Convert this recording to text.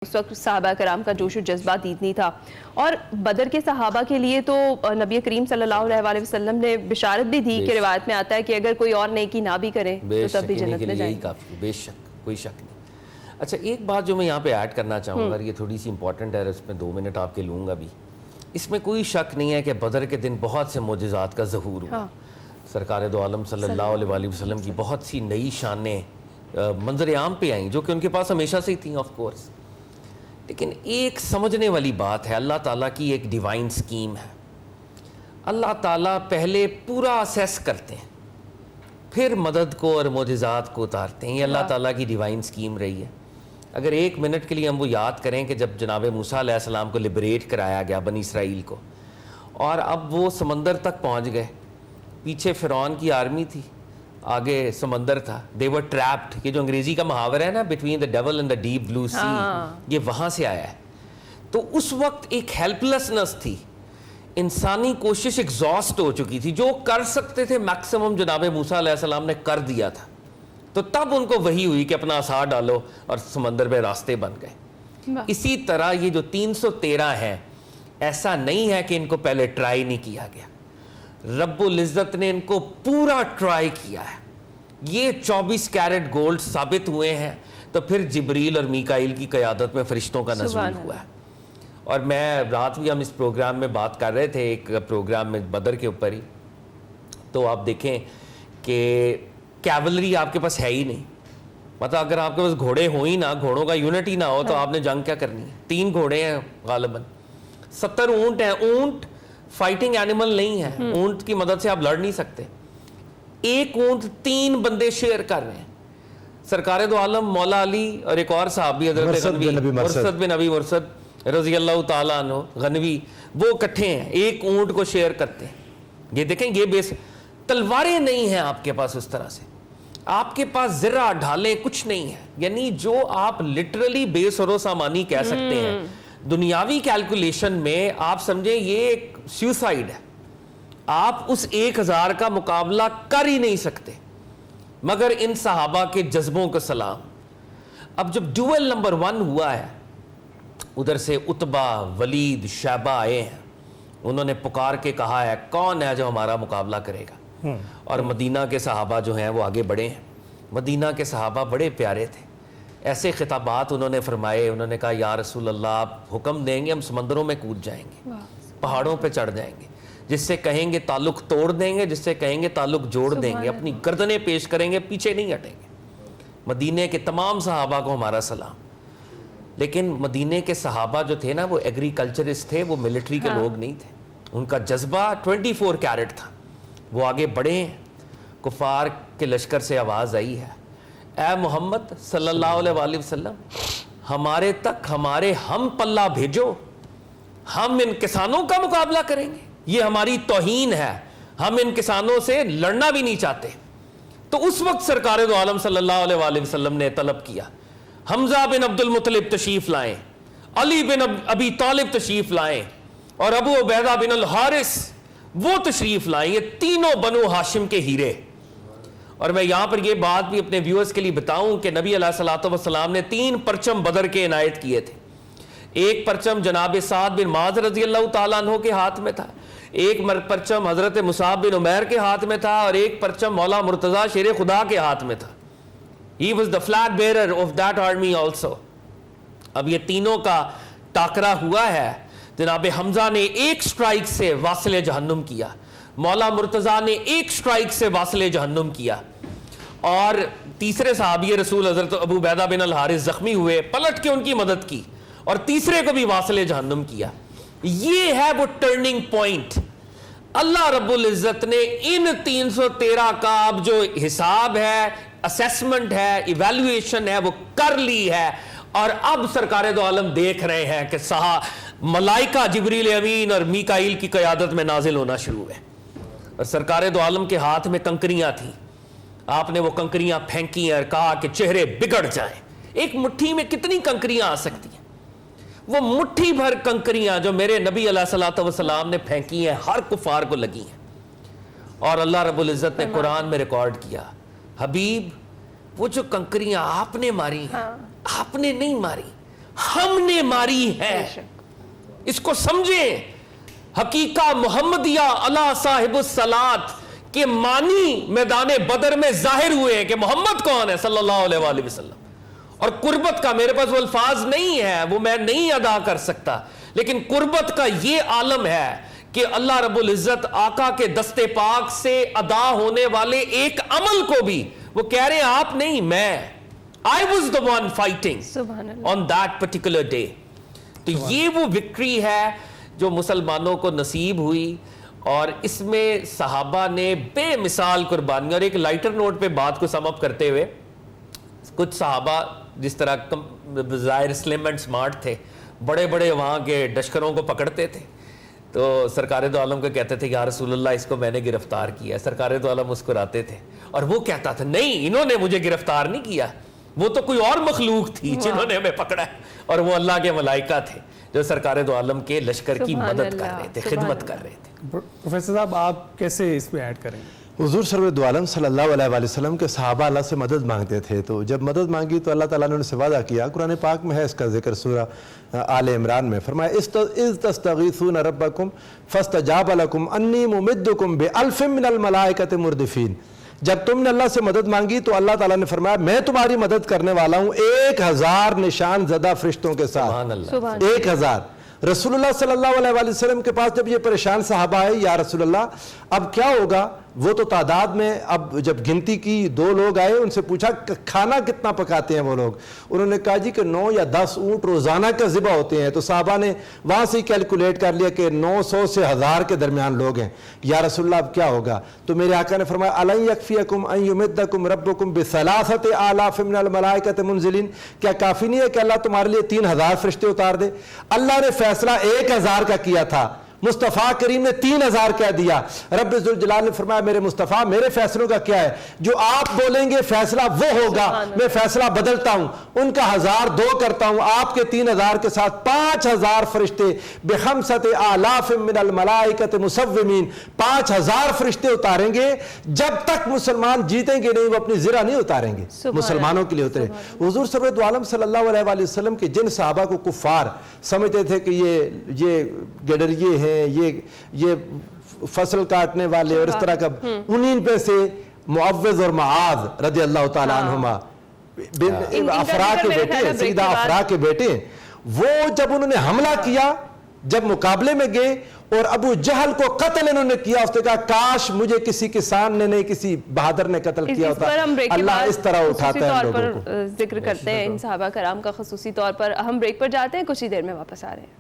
اس وقت صحابہ کرام کا جوش و جذبہ اتنی تھا، اور بدر کے صحابہ کے لیے تو نبی کریم صلی اللہ علیہ وسلم نے بشارت بھی دی کہ روایت میں آتا ہے کہ اگر کوئی اور نیکی نہ بھی کرے تو تب بھی جنت میں جائیں گے۔ بے شک، کوئی شک نہیں۔ اچھا، ایک بات جو میں یہاں پہ ایڈ کرنا چاہوں گا، یہ تھوڑی سی امپورٹنٹ ہے، اس میں 2 منٹ آپ کے لوں گا بھی۔ اس میں کوئی شک نہیں ہے کہ بدر کے دن بہت سے معجزات کا ظہور ہوا۔ سرکار دو عالم صلی اللہ علیہ وسلم کی بہت سی نئی شانیں منظر عام پہ آئیں، جو کہ ان کے پاس ہمیشہ سے ہی تھیں آف کورس۔ لیکن ایک سمجھنے والی بات ہے، اللہ تعالیٰ کی ایک ڈیوائن سکیم ہے۔ اللہ تعالیٰ پہلے پورا اسیس کرتے ہیں، پھر مدد کو اور معجزات کو اتارتے ہیں۔ یہ اللہ تعالیٰ کی ڈیوائن سکیم رہی ہے۔ اگر 1 منٹ کے لیے ہم وہ یاد کریں کہ جب جناب موسیٰ علیہ السلام کو لبریٹ کرایا گیا بنی اسرائیل کو، اور اب وہ سمندر تک پہنچ گئے، پیچھے فرعون کی آرمی تھی، آگے سمندر تھا، they were trapped۔ یہ جو انگریزی کا محاورہ ہے نا، between the devil and the deep blue sea، یہ وہاں سے آیا ہے۔ تو اس وقت ایک ہیلپلیسنس تھی، انسانی کوشش ایگزاسٹ ہو چکی تھی، جو کر سکتے تھے میکسیمم جناب موسیٰ علیہ السلام نے کر دیا تھا۔ تو تب ان کو وحی ہوئی کہ اپنا عصا ڈالو، اور سمندر میں راستے بن گئے۔ اسی طرح یہ جو 313 ہیں، ایسا نہیں ہے کہ ان کو پہلے ٹرائی نہیں کیا گیا، رب العزت نے ان کو پورا ٹرائی کیا ہے۔ یہ 24 کیرٹ گولڈ ثابت ہوئے ہیں، تو پھر جبریل اور میکائیل کی قیادت میں فرشتوں کا نزول ہوا ہے۔ اور میں رات بھی ہم اس پروگرام میں بات کر رہے تھے، ایک پروگرام میں بدر کے اوپر ہی، تو آپ دیکھیں کہ کیولری آپ کے پاس ہے ہی نہیں۔ مطلب اگر آپ کے پاس گھوڑے ہوں ہی نہ، گھوڑوں کا یونٹ ہی نہ ہو، تو آپ نے جنگ کیا کرنی ہے؟ 3 گھوڑے ہیں غالباً، 70 اونٹ ہیں۔ اونٹ فائٹنگ اینیمل نہیں ہے، اونٹ کی مدد سے آپ لڑ نہیں سکتے۔ 1 اونٹ 3 بندے شیئر کر رہے ہیں۔ سرکار دو عالم مولا علی اور ایک اور صحابی حضرت مرثد بن ابی مرثد رضی اللہ تعالیٰ عنہ غنوی، وہ اکٹھے ہیں، 1 اونٹ کو شیئر کرتے ہیں۔ یہ دیکھیں، یہ بیس تلواریں نہیں ہیں آپ کے پاس، اس طرح سے آپ کے پاس زرہ ڈھالیں کچھ نہیں ہے، یعنی جو آپ لٹرلی بے سر و سامانی کہہ سکتے ہیں دنیاوی کیلکولیشن میں، آپ سمجھیں یہ ایک سیوسائیڈ ہے۔ آپ اس 1000 کا مقابلہ کر ہی نہیں سکتے، مگر ان صحابہ کے جذبوں کو سلام۔ اب جب ڈویل نمبر 1 ہوا ہے، ادھر سے عتبہ، ولید، شیبہ آئے ہیں، انہوں نے پکار کے کہا ہے کون ہے جو ہمارا مقابلہ کرے گا؟ اور مدینہ کے صحابہ جو ہیں وہ آگے بڑھے ہیں۔ مدینہ کے صحابہ بڑے پیارے تھے، ایسے خطابات انہوں نے فرمائے، انہوں نے کہا یا رسول اللہ، آپ حکم دیں گے ہم سمندروں میں کود جائیں گے، پہاڑوں پہ چڑھ جائیں گے، جس سے کہیں گے تعلق توڑ دیں گے، جس سے کہیں گے تعلق جوڑ دیں گے، اپنی گردنیں پیش کریں گے، پیچھے نہیں ہٹیں گے۔ مدینے کے تمام صحابہ کو ہمارا سلام۔ لیکن مدینے کے صحابہ جو تھے نا، وہ ایگریکلچرسٹ تھے، وہ ملٹری کے لوگ نہیں تھے۔ ان کا جذبہ 24 کیرٹ تھا۔ وہ آگے بڑھے ہیں، کفار کے لشکر سے آواز آئی ہے، اے محمد صلی اللہ علیہ وسلم، ہمارے تک ہمارے ہم پلہ بھیجو، ہم ان کسانوں کا مقابلہ کریں گے، یہ ہماری توہین ہے، ہم ان کسانوں سے لڑنا بھی نہیں چاہتے۔ تو اس وقت سرکار دو عالم صلی اللہ علیہ وسلم نے طلب کیا، حمزہ بن عبد المطلب تشریف لائیں، علی بن ابی طالب تشریف لائیں، اور ابو عبیدہ بن الحارث وہ تشریف لائیں، یہ تینوں بنو ہاشم کے ہیرے۔ اور میں یہاں پر یہ بات بھی اپنے ویورز کے لیے بتاؤں کہ نبی علیہ الصلوۃ والسلام نے 3 پرچم بدر کے عنایت کیے تھے۔ ایک پرچم جناب سعد بن معاذ رضی اللہ تعالیٰ عنہ کے ہاتھ میں تھا، ایک پرچم حضرت مصعب بن عمیر کے ہاتھ میں تھا، اور ایک پرچم مولا مرتضیٰ شیر خدا کے ہاتھ میں تھا۔ He was the flag bearer of that army also۔ اب یہ تینوں کا ٹاکرا ہوا ہے، جناب حمزہ نے 1 سٹرائک سے واصل جہنم کیا، مولا مرتضیٰ نے 1 سٹرائک سے واصل جہنم کیا، اور تیسرے صحابی رسول حضرت ابو عبیدہ بن الحارث زخمی ہوئے، پلٹ کے ان کی مدد کی، اور تیسرے کو بھی واصل جہنم کیا۔ یہ ہے وہ ٹرننگ پوائنٹ۔ اللہ رب العزت نے ان 313 کا اب جو حساب ہے، اسیسمنٹ ہے، ایویلویشن ہے، وہ کر لی ہے، اور اب سرکار دو عالم دیکھ رہے ہیں کہ ملائکہ جبریل امین اور میکائیل کی قیادت میں نازل ہونا شروع ہے، اور سرکار دو عالم کے ہاتھ میں کنکریاں تھیں۔ آپ نے وہ کنکریاں پھینکی اور کہا کہ چہرے بگڑ جائیں۔ ایک مٹھی میں کتنی کنکریاں آ سکتی ہیں؟ وہ مٹھی بھر کنکریاں جو میرے نبی علیہ الصلوۃ والسلام نے پھینکی ہیں، ہر کفار کو لگی ہیں، اور اللہ رب العزت نے قرآن میں ریکارڈ کیا، حبیب وہ جو کنکریاں آپ نے ماری ہیں، آپ نے نہیں ماری، ہم نے ماری ہے. اس کو سمجھیں. حقیقہ محمدیہ علی صاحب الصلاۃ کے معنی میدان بدر میں ظاہر ہوئے ہیں کہ محمد کون ہے صلی اللہ علیہ وآلہ وسلم. اور قربت کا میرے پاس وہ الفاظ نہیں ہے, وہ میں نہیں ادا کر سکتا, لیکن قربت کا یہ عالم ہے کہ اللہ رب العزت آقا کے دستے پاک سے ادا ہونے والے ایک عمل کو بھی وہ کہہ رہے ہیں آپ نہیں, میں I was the one fighting on that particular day. تو یہ وہ وکٹری ہے جو مسلمانوں کو نصیب ہوئی, اور اس میں صحابہ نے بے مثال قربانی. اور ایک لائٹر نوٹ پہ بات کو سم اپ کرتے ہوئے, کچھ صحابہ جس طرح ظاہر سلم اینڈ سمارٹ تھے, بڑے بڑے وہاں کے لشکروں کو پکڑتے تھے, تو سرکار دو عالم کو کہتے تھے یا رسول اللہ اس کو میں نے گرفتار کیا. سرکار دو عالم مسکراتے تھے, اور وہ کہتا تھا نہیں انہوں نے مجھے گرفتار نہیں کیا, وہ تو کوئی اور مخلوق تھی جنہوں نے ہمیں پکڑا ہے, اور وہ اللہ کے ملائکہ تھے جو سرکار دو عالم کے لشکر کی مدد کر رہے تھے, خدمت کر رہے تھے. پروفیسر صاحب آپ کیسے اس میں ایڈ کریں گے؟ حضور سرور دو عالم صلی اللہ علیہ وآلہ وسلم کے صحابہ اللہ سے مدد مانگتے تھے, تو جب مدد مانگی تو اللہ تعالیٰ نے ان سے وعدہ کیا. قرآن پاک میں ہے اس کا ذکر سورہ آل عمران میں, فرمایا اذ تستغیثون ربکم فاستجاب لکم انی ممدکم بألف من الملائکۃ مردفین. جب تم نے اللہ سے مدد مانگی تو اللہ تعالیٰ نے فرمایا میں تمہاری مدد کرنے والا ہوں 1000 نشان زدہ فرشتوں کے ساتھ. 1000. رسول اللہ صلی اللہ علیہ وآلہ وسلم کے پاس جب یہ پریشان صحابہ آئے, یا رسول اللہ اب کیا ہوگا, وہ تو تعداد میں اب جب گنتی کی 2 لوگ آئے, ان سے پوچھا کھانا کتنا پکاتے ہیں وہ لوگ, انہوں نے کہا جی کہ 9 یا 10 اونٹ روزانہ کا ذبح ہوتے ہیں. تو صحابہ نے وہاں سے کیلکولیٹ کر لیا کہ 900 سے 1000 کے درمیان لوگ ہیں. یا رسول اللہ اب کیا ہوگا, تو میرے آقا نے فرمایا الن یکفیکم ان یمدکم ربکم بثلاثۃ آلاف من الملائکۃ منزلین, کیا کافی نہیں ہے کہ اللہ تمہارے لیے 3000 فرشتے اتار دے. اللہ نے فیصلہ 1000 کا کیا تھا, مصطفیٰ کریم نے 3000 کہہ دیا. رب ذوالجلال نے فرمایا میرے مصطفیٰ میرے فیصلوں کا کیا ہے, جو آپ بولیں گے فیصلہ وہ ہوگا, میں فیصلہ بدلتا ہوں, ان کا 1002 کرتا ہوں, آپ کے 3000 کے ساتھ 5000 فرشتے بخمسۃ آلاف من الملائکۃ مسومین, 5000 فرشتے اتاریں گے. جب تک مسلمان جیتیں گے نہیں وہ اپنی زرہ نہیں اتاریں گے, مسلمانوں کے لیے اترے. حضور سرور دو عالم صلی اللہ علیہ وآلہ وسلم کے جن صحابہ کو کفار سمجھتے تھے کہ یہ گڈریے ہیں, یہ فصل کاٹنے والے اور اس طرح کا, انہیں پہ سے معوذ اور معاذ رضی اللہ تعالیٰ عنہما افرا کے بیٹے, سیدہ افرا کے بیٹے, وہ جب انہوں نے حملہ کیا, جب مقابلے میں گئے اور ابو جہل کو قتل انہوں نے کیا, اس نے کہا کاش مجھے کسی کسان نے نہیں کسی بہادر نے قتل کیا ہوتا. اللہ اس طرح اٹھاتا ہے لوگوں کو. ذکر کرتے ہیں ان صحابہ کرام کا خصوصی طور پر. ہم بریک پر جاتے ہیں, کچھ ہی دیر میں واپس آ رہے ہیں.